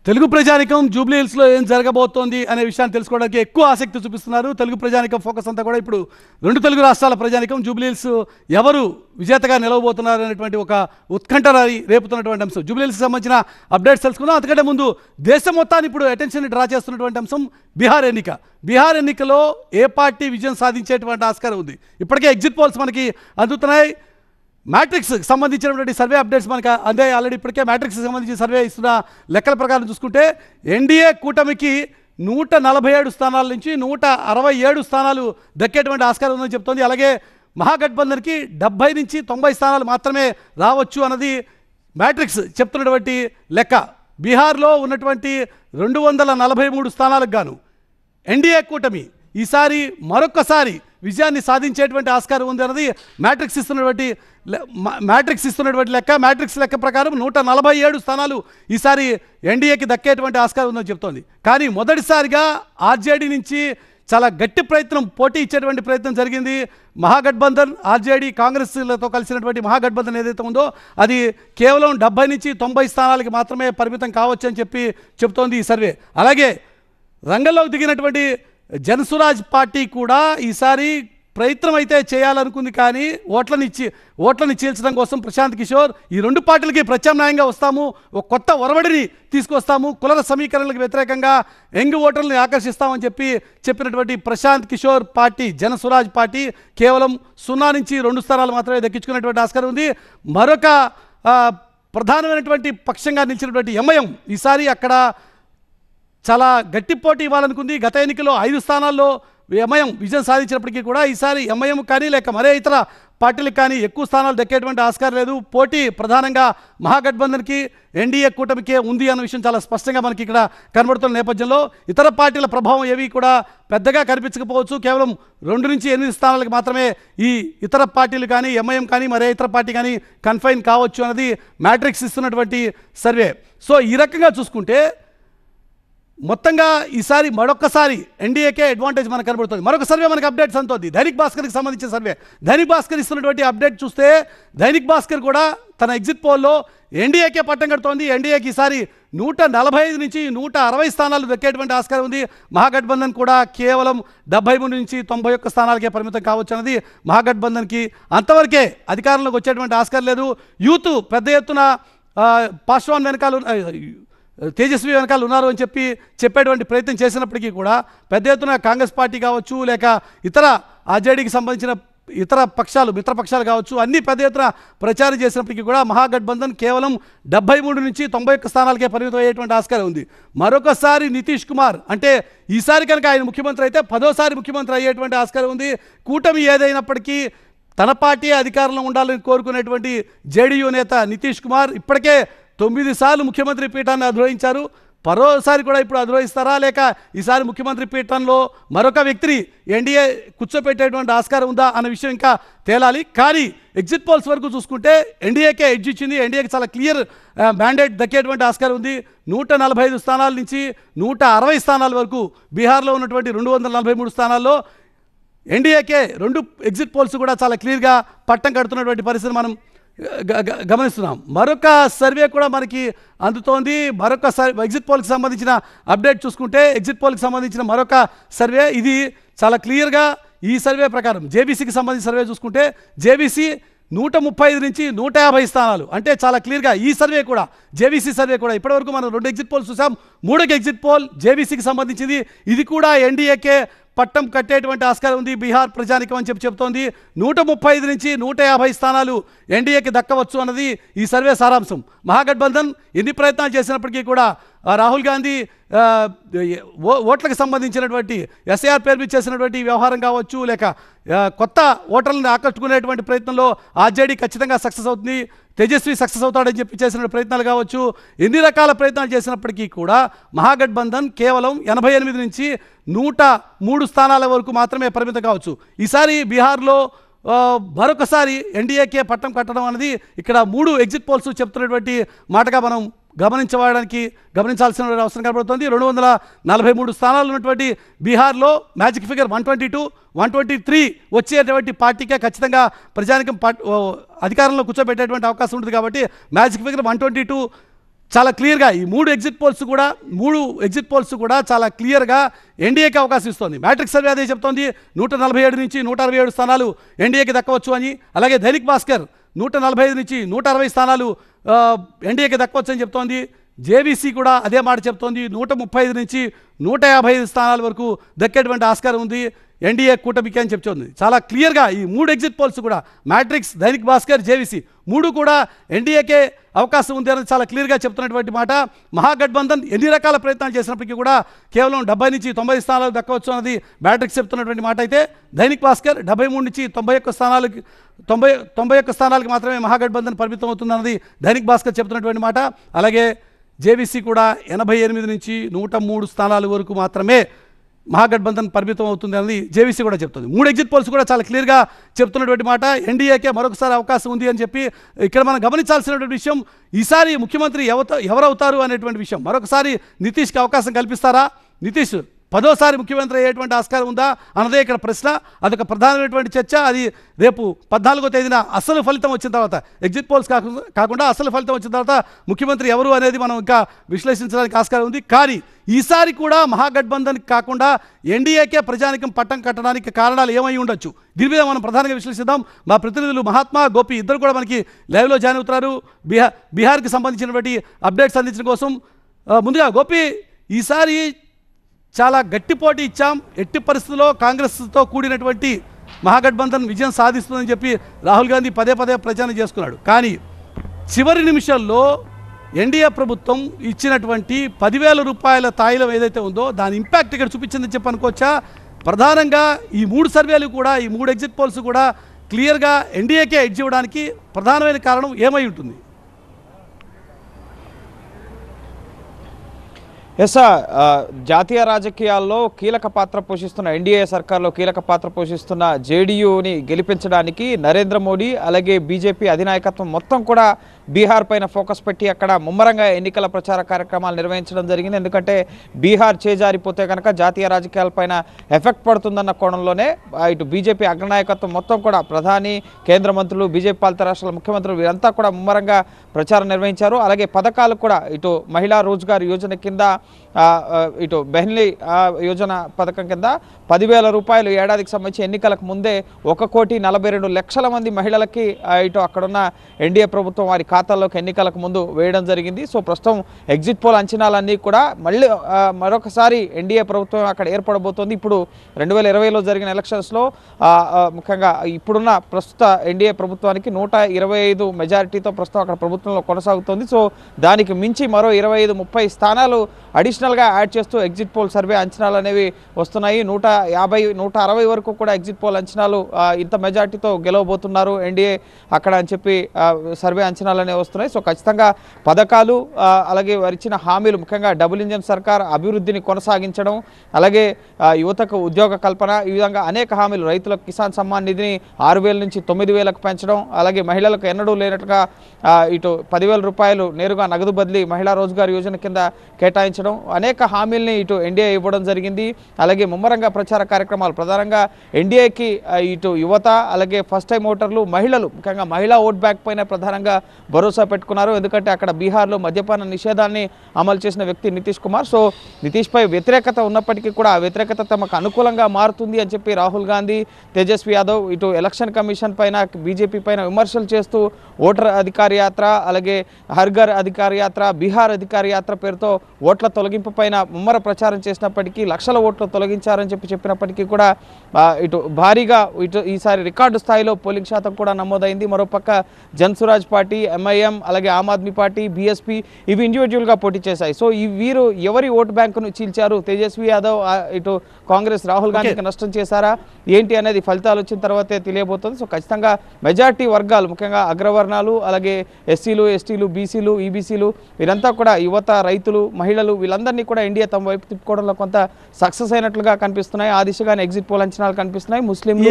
తెలుగు ప్రజానికం జూబ్లీ హిల్స్లో ఏం జరగబోతోంది అనే విషయాన్ని తెలుసుకోవడానికి ఎక్కువ ఆసక్తి చూపిస్తున్నారు. తెలుగు ప్రజానికం ఫోకస్ అంతా కూడా ఇప్పుడు రెండు తెలుగు రాష్ట్రాల ప్రజానికం జూబ్లీ హిల్స్ ఎవరు విజేతగా నిలవబోతున్నారు అనేటువంటి ఒక ఉత్కంఠ రేపుతున్నటువంటి అంశం. జూబ్లీ హిల్స్కి సంబంధించిన అప్డేట్స్ తెలుసుకుందాం. అంతకంటే ముందు దేశం మొత్తాన్ని ఇప్పుడు అటెన్షన్ డ్రా చేస్తున్నటువంటి అంశం బీహార్ ఎన్నిక. బీహార్ ఎన్నికలో ఏ పార్టీ విజయం సాధించేటువంటి ఆస్కారం ఉంది? ఇప్పటికే ఎగ్జిట్ పోల్స్ మనకి అందుతున్నాయి. మ్యాట్రిక్స్కి సంబంధించినటువంటి సర్వే అప్డేట్స్ మనకు అందే ఆల్రెడీ. ఇప్పటికే మ్యాట్రిక్స్కి సంబంధించి సర్వే ఇస్తున్న లెక్కల ప్రకారం చూసుకుంటే ఎన్డీఏ కూటమికి 147 స్థానాల నుంచి 167 స్థానాలు దక్కేటువంటి ఆస్కారం ఉందని చెప్తోంది. అలాగే మహాగఠబంధన్కి 70 నుంచి 90 స్థానాలు మాత్రమే రావచ్చు అన్నది మ్యాట్రిక్స్ చెప్తున్నటువంటి లెక్క. బీహార్లో ఉన్నటువంటి 243 స్థానాలకు గాను ఎన్డీఏ కూటమి ఈసారి మరొకసారి విజయాన్ని సాధించేటువంటి ఆస్కారం ఉంది అన్నది మ్యాట్రిక్స్ ఇస్తున్నటువంటి లెక్క. మ్యాట్రిక్స్ లెక్క ప్రకారం 147 స్థానాలు ఈసారి ఎన్డీఏకి దక్కేటువంటి ఆస్కారం ఉందని చెప్తోంది. కానీ మొదటిసారిగా ఆర్జేడీ నుంచి చాలా గట్టి పోటీ ఇచ్చేటువంటి ప్రయత్నం జరిగింది. మహాగఠబంధన్, ఆర్జేడీ, కాంగ్రెస్లతో కలిసినటువంటి మహాగఠబంధన్ ఏదైతే ఉందో అది కేవలం 70 నుంచి 90 స్థానాలకి మాత్రమే పరిమితం కావచ్చు అని చెప్తోంది ఈ సర్వే. అలాగే రంగంలోకి దిగినటువంటి జనసురాజ్ పార్టీ కూడా ఈసారి ప్రయత్నం అయితే చేయాలనుకుంది. కానీ ఓట్లని చీల్చడం కోసం ప్రశాంత్ కిషోర్ ఈ రెండు పార్టీలకి ప్రత్యామ్నాయంగా వస్తాము, ఒక కొత్త ఒరవడిని తీసుకొస్తాము, కుల సమీకరణలకు వ్యతిరేకంగా యంగ్ ఓటర్లని ఆకర్షిస్తామని చెప్పినటువంటి ప్రశాంత్ కిషోర్ పార్టీ, జనసురాజ్ పార్టీ కేవలం 0 నుంచి 2 స్థానాలు మాత్రమే దక్కించుకునేటువంటి ఆస్కారం ఉంది. మరొక ప్రధానమైనటువంటి పక్షంగా నిలిచినటువంటి ఎంఐఎం ఈసారి అక్కడ చాలా గట్టి పోటీ ఇవ్వాలనుకుంది. గత ఎన్నికల్లో 5 స్థానాల్లో ఎంఐఎం విజయం సాధించినప్పటికీ కూడా ఈసారి ఎంఐఎం కానీ లేక మరే ఇతర పార్టీలకు కానీ ఎక్కువ స్థానాలు దక్కేటువంటి ఆస్కారం లేదు. పోటీ ప్రధానంగా మహాగఠబంధన్కి, ఎన్డీఏ కూటమికే ఉంది అన్న విషయం చాలా స్పష్టంగా మనకి ఇక్కడ కనబడుతున్న నేపథ్యంలో ఇతర పార్టీల ప్రభావం ఏవి కూడా పెద్దగా కనిపించకపోవచ్చు. కేవలం 2 నుంచి 8 స్థానాలకు మాత్రమే ఈ ఇతర పార్టీలు కానీ ఎంఐఎం కానీ మరే ఇతర పార్టీ కానీ కన్ఫైన్ కావచ్చు అన్నది మ్యాట్రిక్స్ ఇస్తున్నటువంటి సర్వే. సో ఈ రకంగా చూసుకుంటే మొత్తంగా ఈసారి మరొకసారి ఎన్డీఏకే అడ్వాంటేజ్ మనకు కనబడుతుంది. మరొక సర్వే మనకు అప్డేట్స్ అంతోంది. దైనిక్ భాస్కర్కి సంబంధించిన సర్వే. దైనిక్ భాస్కర్ ఇస్తున్నటువంటి అప్డేట్ చూస్తే దైనిక్ భాస్కర్ కూడా తన ఎగ్జిట్ పోల్లో ఎన్డీఏకే పట్టం కడుతోంది. ఎన్డీఏకి ఈసారి 145 నుంచి 160 స్థానాలు దక్కేటువంటి ఆస్కారం ఉంది. మహాగఠబంధన్ కూడా కేవలం 73 నుంచి 91 స్థానాలకే పరిమితం కావచ్చు అన్నది మహాగఠబంధన్కి. అంతవరకే అధికారంలోకి వచ్చేటువంటి ఆస్కారం లేదు. యూత్ పెద్ద ఎత్తున పాస్వాన్ వెనకాల తేజస్వి వెనకాల ఉన్నారు అని చెప్పేటువంటి ప్రయత్నం చేసినప్పటికీ కూడా పెద్ద ఎత్తున కాంగ్రెస్ పార్టీ కావచ్చు లేక ఇతర ఆర్జేడీకి సంబంధించిన ఇతర పక్షాలు, మిత్రపక్షాలు కావచ్చు అన్నీ పెద్ద ఎత్తున ప్రచారం చేసినప్పటికీ కూడా మహాగఠబంధన్ కేవలం 73 నుంచి 91 స్థానాలకే పరిమితం అయ్యేటువంటి ఆస్కారం ఉంది. మరొకసారి నితీష్ కుమార్ అంటే ఈసారి కనుక ఆయన ముఖ్యమంత్రి అయితే 10వ ముఖ్యమంత్రి అయ్యేటువంటి ఆస్కారం ఉంది. కూటమి ఏదైనప్పటికీ తన పార్టీ అధికారంలో ఉండాలని కోరుకునేటువంటి జేడీయూ నేత నితీష్ కుమార్ ఇప్పటికే 9 సార్లు ముఖ్యమంత్రి పీఠాన్ని అధిరోహించారు. మరోసారి కూడా ఇప్పుడు అధిరోహిస్తారా లేక ఈసారి ముఖ్యమంత్రి పీఠంలో మరొక వ్యక్తిని ఎన్డీఏ కూర్చోపెట్టేటువంటి ఆస్కారం ఉందా అన్న విషయం ఇంకా తేలాలి. కానీ ఎగ్జిట్ పోల్స్ వరకు చూసుకుంటే ఎన్డీఏకే ఎడ్జ్ ఇచ్చింది. ఎన్డీఏకి చాలా క్లియర్ మ్యాండేట్ దక్కేటువంటి ఆస్కారం ఉంది. 145 స్థానాల నుంచి 160 స్థానాల వరకు బీహార్లో ఉన్నటువంటి 243 స్థానాల్లో ఎన్డీఏకే 2 ఎగ్జిట్ పోల్స్ కూడా చాలా క్లియర్గా పట్టం కడుతున్నటువంటి పరిస్థితి మనం గమనిస్తున్నాం. మరొక సర్వే కూడా మనకి అందుతోంది. మరొక ఎగ్జిట్ పోల్కి సంబంధించిన అప్డేట్ చూసుకుంటే ఎగ్జిట్ పోల్కి సంబంధించిన మరొక సర్వే ఇది చాలా క్లియర్గా ఈ సర్వే ప్రకారం జేబీసీకి సంబంధించిన సర్వే చూసుకుంటే జేబీసీ 135 నుంచి 150 స్థానాలు అంటే చాలా క్లియర్గా ఈ సర్వే కూడా జేబీసీ సర్వే కూడా ఇప్పటివరకు మనం 2 ఎగ్జిట్ పోల్స్ చూసాం. 3వ ఎగ్జిట్ పోల్ జేబీసీకి సంబంధించింది. ఇది కూడా ఎన్డీఏకే పట్టం కట్టేటువంటి ఆస్కారం ఉంది బీహార్ ప్రజానికం అని చెప్తోంది. 135 నుంచి 150 స్థానాలు ఎన్డీఏకి దక్కవచ్చు అన్నది ఈ సర్వే సారాంశం. మహాగఠబంధన్ ఎన్ని ప్రయత్నాలు చేసినప్పటికీ కూడా రాహుల్ గాంధీ ఓట్లకు సంబంధించినటువంటి ఎస్ఐఆర్ పేరు మీద చేసినటువంటి వ్యవహారం కావచ్చు లేక కొత్త ఓటర్లను ఆకట్టుకునేటువంటి ప్రయత్నంలో ఆర్జేడీ ఖచ్చితంగా సక్సెస్ అవుతుంది, తేజస్వి సక్సెస్ అవుతాడని చేసిన ప్రయత్నాలు కావచ్చు. ఎన్ని రకాల ప్రయత్నాలు చేసినప్పటికీ కూడా మహాగఠబంధన్ కేవలం 88 నుంచి 103 స్థానాల వరకు మాత్రమే పరిమితం కావచ్చు. ఈసారి బీహార్లో మరొకసారి ఎన్డీఏకే పట్టం కట్టడం అనేది ఇక్కడ 3 ఎగ్జిట్ పోల్స్ చెప్తున్నటువంటి మాటగా మనం గమనించాల్సిన అవసరం కనబడుతుంది. 243 స్థానాలు ఉన్నటువంటి బీహార్లో మ్యాజిక్ ఫిగర్ 122, 123 వచ్చేటువంటి పార్టీకే ఖచ్చితంగా ప్రజానికం అధికారంలో కూర్చోబెట్టేటువంటి అవకాశం ఉంటుంది. కాబట్టి మ్యాజిక్ ఫిగర్ 122 చాలా క్లియర్గా ఈ మూడు ఎగ్జిట్ పోల్స్ కూడా చాలా క్లియర్గా ఎన్డీఏకి అవకాశం ఇస్తుంది. మ్యాట్రిక్స్ సర్వే అదే చెప్తోంది. 147 నుంచి 167 స్థానాలు ఎన్డీఏకి దక్కవచ్చు అని. అలాగే దైనిక్ భాస్కర్ 145 నుంచి 160 స్థానాలు ఎన్డీఏకి దక్కవచ్చు అని చెప్తోంది. జేవీసీ కూడా అదే మాట చెప్తోంది. 135 నుంచి 155 స్థానాల వరకు దక్కేటువంటి ఆస్కారం ఉంది ఎన్డీఏ కూటమికి అని చెప్తోంది. చాలా క్లియర్గా ఈ మూడు ఎగ్జిట్ పోల్స్ కూడా మ్యాట్రిక్స్, దైనిక్ భాస్కర్, జేవీసీ మూడు కూడా ఎన్డీఏకే అవకాశం ఉంది అని చాలా క్లియర్గా చెప్తున్నటువంటి మాట. మహాగఠబంధన్ ఎన్ని రకాల ప్రయత్నాలు చేసినప్పటికీ కూడా కేవలం 70 నుంచి 90 స్థానాలు దక్కవచ్చు అన్నది మ్యాట్రిక్స్ చెప్తున్నటువంటి మాట. అయితే దైనిక్ భాస్కర్ 73 నుంచి 91 స్థానాలకు మాత్రమే మహాగఠబంధన్ పరిమితం అవుతుందన్నది దైనిక్ భాస్కర్ చెప్తున్నటువంటి మాట. అలాగే జేవీసీ కూడా 88 నుంచి 103 స్థానాల వరకు మాత్రమే మహాగఠబంధన్ పరిమితం అవుతుంది అనేది జేవీసీ కూడా చెప్తుంది. మూడు ఎగ్జిట్ పోల్స్ కూడా చాలా క్లియర్గా చెప్తున్నటువంటి మాట. ఎన్డీఏకే మరొకసారి అవకాశం ఉంది అని చెప్పి ఇక్కడ మనం గమనించాల్సినటువంటి విషయం, ఈసారి ముఖ్యమంత్రి ఎవరవుతారు అనేటువంటి విషయం. మరొకసారి నితీష్కి అవకాశం కల్పిస్తారా? నితీష్ 10వ ముఖ్యమంత్రి అయ్యేటువంటి ఆస్కారం ఉందా అన్నదే ఇక్కడ ప్రశ్న. అదొక ప్రధానమైనటువంటి చర్చ. అది రేపు 14వ తేదీన అసలు ఫలితం వచ్చిన తర్వాత, ఎగ్జిట్ పోల్స్ కాకుండా అసలు ఫలితం వచ్చిన తర్వాత ముఖ్యమంత్రి ఎవరు అనేది మనం ఇంకా విశ్లేషించడానికి ఆస్కారం ఉంది. కానీ ఈసారి కూడా మహాగఠబంధన్ కాకుండా ఎన్డీఏకే ప్రజానికం పట్టం కట్టడానికి కారణాలు ఏమై ఉండొచ్చు, దీని మీద మనం ప్రధానంగా విశ్లేషిద్దాం. మా ప్రతినిధులు మహాత్మా, గోపి ఇద్దరు కూడా మనకి లైవ్లో జాయిన్ అవుతున్నారు బీహార్కి సంబంధించినటువంటి అప్డేట్స్ అందించడం కోసం. ముందుగా గోపి, ఈసారి చాలా గట్టి పోటీ ఇచ్చాం, ఎట్టి పరిస్థితుల్లో కాంగ్రెస్తో కూడినటువంటి మహాగఠబంధన్ విజయం సాధిస్తుందని చెప్పి రాహుల్ గాంధీ పదే ప్రచారం చేసుకున్నాడు. కానీ చివరి నిమిషంలో ఎన్డీఏ ప్రభుత్వం ఇచ్చినటువంటి 10,000 రూపాయల తాయిలం ఏదైతే ఉందో దాని ఇంపాక్ట్ ఇక్కడ చూపించిందని చెప్పి అనుకోవచ్చా? ప్రధానంగా ఈ మూడు సర్వేలు కూడా, ఈ మూడు ఎగ్జిట్ పోల్స్ కూడా క్లియర్గా ఎన్డీఏకే ఎడ్జ్ ఇవ్వడానికి ప్రధానమైన కారణం ఏమై ఉంటుంది? జాతీయ రాజకీయాల్లో కీలక పాత్ర పోషిస్తున్న ఎన్డీఏ సర్కార్లో కీలక పాత్ర పోషిస్తున్న జేడీయూని గెలిపించడానికి నరేంద్ర మోడీ అలాగే బీజేపీ అధినాయకత్వం మొత్తం కూడా బీహార్ పైన ఫోకస్ పెట్టి అక్కడ ముమ్మరంగా ఎన్నికల ప్రచార కార్యక్రమాలు నిర్వహించడం జరిగింది. ఎందుకంటే బీహార్ చేజారిపోతే కనుక జాతీయ రాజకీయాలపైన ఎఫెక్ట్ పడుతుందన్న కోణంలోనే ఇటు బీజేపీ అగ్రనాయకత్వం మొత్తం కూడా, ప్రధాని, కేంద్ర మంత్రులు, బీజేపీ పాలిత రాష్ట్రాల ముఖ్యమంత్రులు వీరంతా కూడా ముమ్మరంగా ప్రచారం నిర్వహించారు. అలాగే పథకాలు కూడా ఇటు మహిళా రోజ్గార్ యోజన కింద, ఇటు బెహ్లీ యోజన పథకం కింద 10,000 రూపాయలు ఏడాదికి సంబంధించి ఎన్నికలకు ముందే 1,42,00,000 మంది మహిళలకి ఇటు అక్కడున్న ఎన్డీఏ ప్రభుత్వం వారి ఖాతాల్లోకి ఎన్నికలకు ముందు వేయడం జరిగింది. సో ప్రస్తుతం ఎగ్జిట్ పోల్ అంచనాలన్నీ కూడా మళ్ళీ మరొకసారి ఎన్డీఏ ప్రభుత్వం అక్కడ ఏర్పడబోతోంది. ఇప్పుడు 2020లో జరిగిన ఎలక్షన్స్లో ముఖ్యంగా ఇప్పుడున్న ప్రస్తుత ఎన్డీఏ ప్రభుత్వానికి 125 మెజారిటీతో ప్రస్తుతం అక్కడ ప్రభుత్వంలో కొనసాగుతోంది. సో దానికి మించి మరో 25-30 స్థానాలు అడిషనల్గా యాడ్ చేస్తూ ఎగ్జిట్ పోల్ సర్వే అంచనాలు అనేవి వస్తున్నాయి. 150-160 వరకు కూడా ఎగ్జిట్ పోల్ అంచనాలు ఇంత మెజార్టీతో గెలవబోతున్నారు ఎన్డీఏ అక్కడ అని చెప్పి సర్వే అంచనాలు అనేవి వస్తున్నాయి. సో ఖచ్చితంగా పథకాలు అలాగే వారు ఇచ్చిన హామీలు, ముఖ్యంగా డబుల్ ఇంజన్ సర్కార్ అభివృద్ధిని కొనసాగించడం, అలాగే యువతకు ఉద్యోగ కల్పన, ఈ విధంగా అనేక హామీలు, రైతులకు కిసాన్ సమ్మాన్ నిధిని 6,000 నుంచి 9,000కు పెంచడం, అలాగే మహిళలకు ఎన్నడూ లేనట్టుగా ఇటు 10,000 రూపాయలు నేరుగా నగదు బదిలీ మహిళా రోజ్గార్ యోజన కింద కేటాయించడం, అనేక హామీల్ని ఇటు ఎన్డీఏ ఇవ్వడం జరిగింది. అలాగే ముమ్మరంగా ప్రచార కార్యక్రమాలు, ప్రధానంగా ఎన్డీఏకి ఇటు యువత అలాగే ఫస్ట్ టైం ఓటర్లు, మహిళలు, ముఖ్యంగా మహిళా ఓట్ బ్యాంక్ పైన ప్రధానంగా భరోసా పెట్టుకున్నారు. ఎందుకంటే అక్కడ బీహార్లో మద్యపాన నిషేధాన్ని అమలు చేసిన వ్యక్తి నితీష్ కుమార్. సో నితీష్పై వ్యతిరేకత ఉన్నప్పటికీ కూడా ఆ వ్యతిరేకత తమకు అనుకూలంగా మారుతుంది అని చెప్పి రాహుల్ గాంధీ, తేజస్వి యాదవ్ ఇటు ఎలక్షన్ కమిషన్ పైన, బీజేపీ పైన విమర్శలు చేస్తూ ఓటర్ అధికార యాత్ర, అలాగే హర్ఘర్ అధికార యాత్ర, బీహార్ అధికార యాత్ర పేరుతో ఓట్ల తొలగింపు పైన ముమ్మర ప్రచారం చేసినప్పటికీ, లక్షల ఓట్లు తొలగించారని చెప్పినప్పటికీ కూడా ఇటు భారీగా ఇటు ఈసారి రికార్డు స్థాయిలో పోలింగ్ శాతం కూడా నమోదైంది. మరోపక్క జన్సురాజ్ పార్టీ, ఎంఐఎం, అలాగే ఆమ్ ఆద్మీ పార్టీ, బీఎస్పీ ఇవి ఇండివిజువల్గా పోటీ చేశాయి. సో ఈ వీరు ఎవరి ఓటు బ్యాంకును చీల్చారు? తేజస్వి యాదవ్ ఇటు కాంగ్రెస్ రాహుల్ గాంధీకి నష్టం చేశారా ఏంటి అనేది ఫలితాలు వచ్చిన తర్వాతే తెలియబోతుంది. సో ఖచ్చితంగా మెజార్టీ వర్గాలు, ముఖ్యంగా అగ్రవర్ణాలు, అలాగే ఎస్సీలు, ఎస్టీలు, బీసీలు, ఈబీసీలు వీరంతా కూడా, యువత, రైతులు, మహిళలు వీళ్ళందరినీ కూడా ఎన్డీఏ తమ వైపు తిప్పుకోవడంలో కొంత సక్సెస్ అయినట్లుగా కనిపిస్తున్నాయి. ఆ దిశగానే ఎగ్జిట్ పోల్ అంచనాలు కనిపిస్తున్నాయి. ముస్లింలు